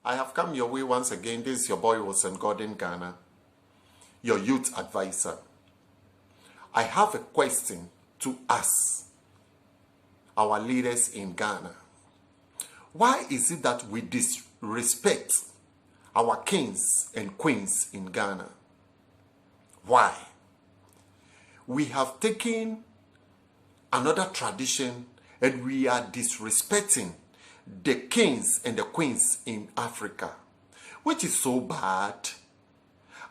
I have come your way once again. This is your boy Wilson Gordon Ghana, your youth advisor. I have a question to ask our leaders in Ghana. Why is it that we disrespect our kings and queens in Ghana? Why? We have taken another tradition and we are disrespecting the kings and the queens in Africa, which is so bad.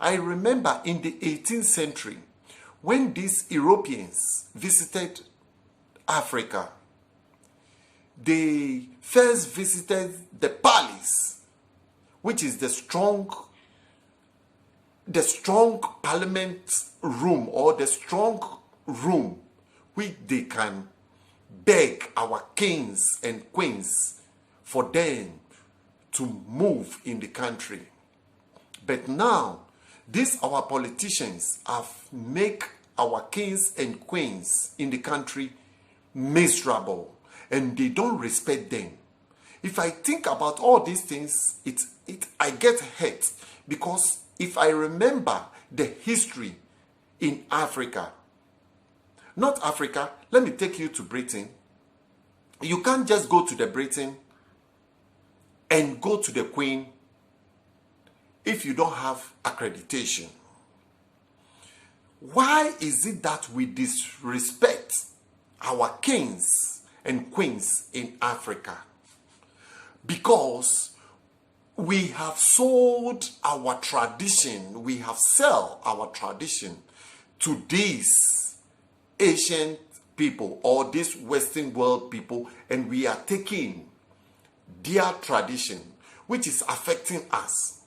I remember in the 18th century when these Europeans visited Africa, they first visited the palace, which is the strong parliament room, or the strong room which they can beg our kings and queens for them to move in the country. But now, these our politicians have made our kings and queens in the country miserable, and they don't respect them. If I think about all these things, I get hurt, because if I remember the history in Africa, not Africa, let me take you to Britain. You can't just go to the Britain and go to the Queen if you don't have accreditation. Why is it that we disrespect our kings and queens in Africa? Because we have sold our tradition, we have sold our tradition to these Asian people or these Western world people, and we are taking their tradition, which is affecting us.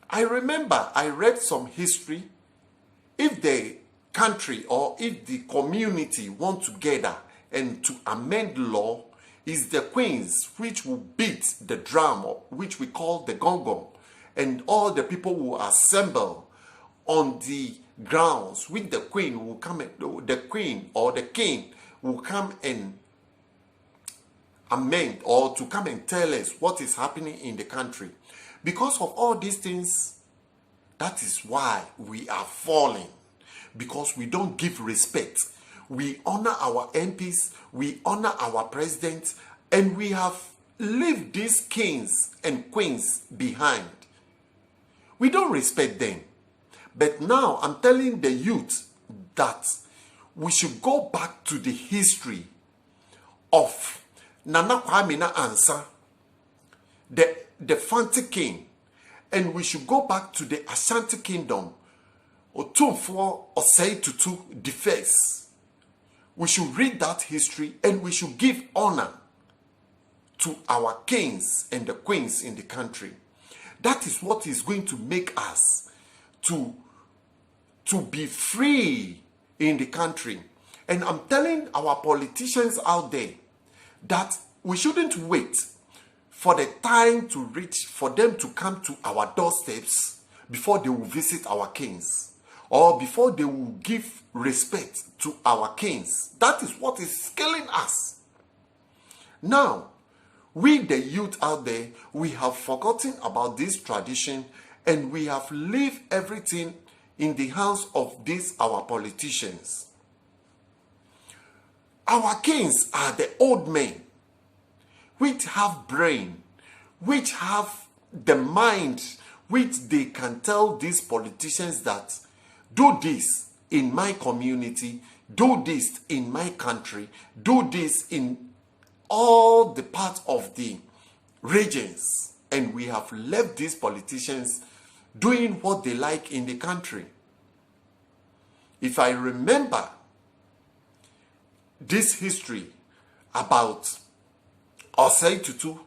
I remember I read some history. If the country or if the community want together and to amend law, is the queens which will beat the drum, which we call the gong gong, and all the people will assemble on the grounds which the queen will come and the queen or the king will come and amend, or to come and tell us what is happening in the country. Because of all these things, that is why we are falling, because we don't give respect. We honor our MPs, we honor our president, and we have left these kings and queens behind. We don't respect them. But now I'm telling the youth that we should go back to the history of Nana Kwame Ansah, the Fanti King, and we should go back to the Ashanti Kingdom, Otumfuo Osei Tutu the First. We should read that history and we should give honor to our kings and the queens in the country. That is what is going to make us to be free in the country. And I'm telling our politicians out there that we shouldn't wait for the time to reach for them to come to our doorsteps before they will visit our kings, or before they will give respect to our kings. That is what is killing us. Now, we the youth out there, we have forgotten about this tradition and we have left everything in the hands of these our politicians. Our kings are the old men which have brain, which have the mind, which they can tell these politicians that do this in my community, do this in my country, do this in all the parts of the regions. And we have left these politicians doing what they like in the country. If I remember this history about Osei Tutu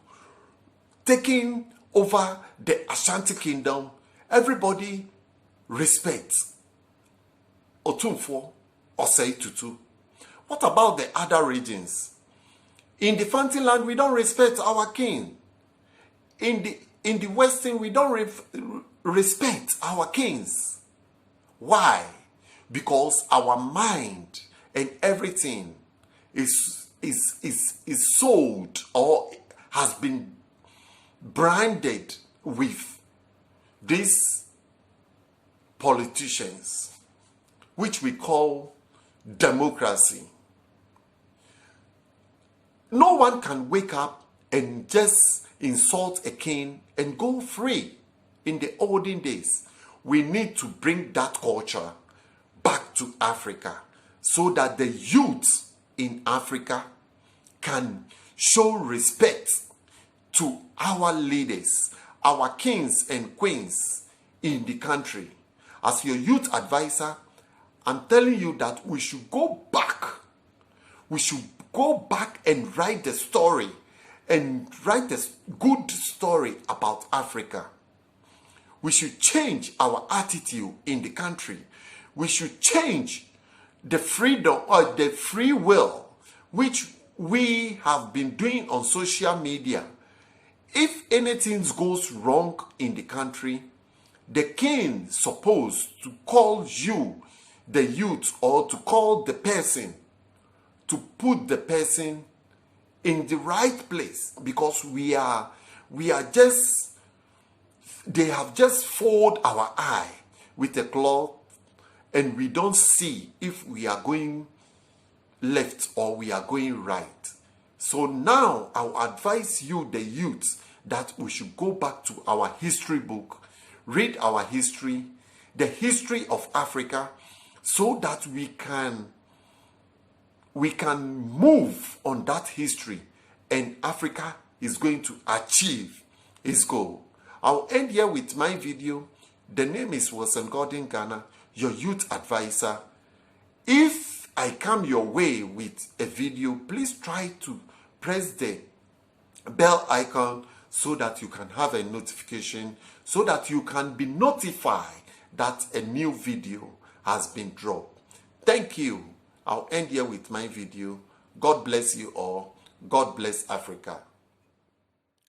taking over the Ashanti Kingdom, everybody respects Otumfuo Osei Tutu. What about the other regions? In the Fanti land, we don't respect our king. In the Western, we don't respect our kings. Why? Because our mind and everything is sold or has been branded with these politicians, which we call democracy. No one can wake up and just insult a king and go free. In the olden days, we need to bring that culture back to Africa so that the youth in Africa can show respect to our leaders, our kings and queens in the country. As your youth advisor, I'm telling you that we should go back. We should go back and write the story, and write a good story about Africa. We should change our attitude in the country. We should change the freedom or the free will which we have been doing on social media. If anything goes wrong in the country, the king is supposed to call you, the youth, or to call the person, to put the person in the right place, because we are just, they have just fooled our eye with a cloth, and we don't see if we are going left or we are going right. So now I will advise you, the youth, that we should go back to our history book, read our history, the history of Africa, so that we can move on that history, and Africa is going to achieve its goal. I'll end here with my video. The name is Wilson Gordon Ghana, your youth advisor. If I come your way with a video, please try to press the bell icon so that you can have a notification, so that you can be notified that a new video has been dropped. Thank you. I'll end here with my video. God bless you all. God bless Africa.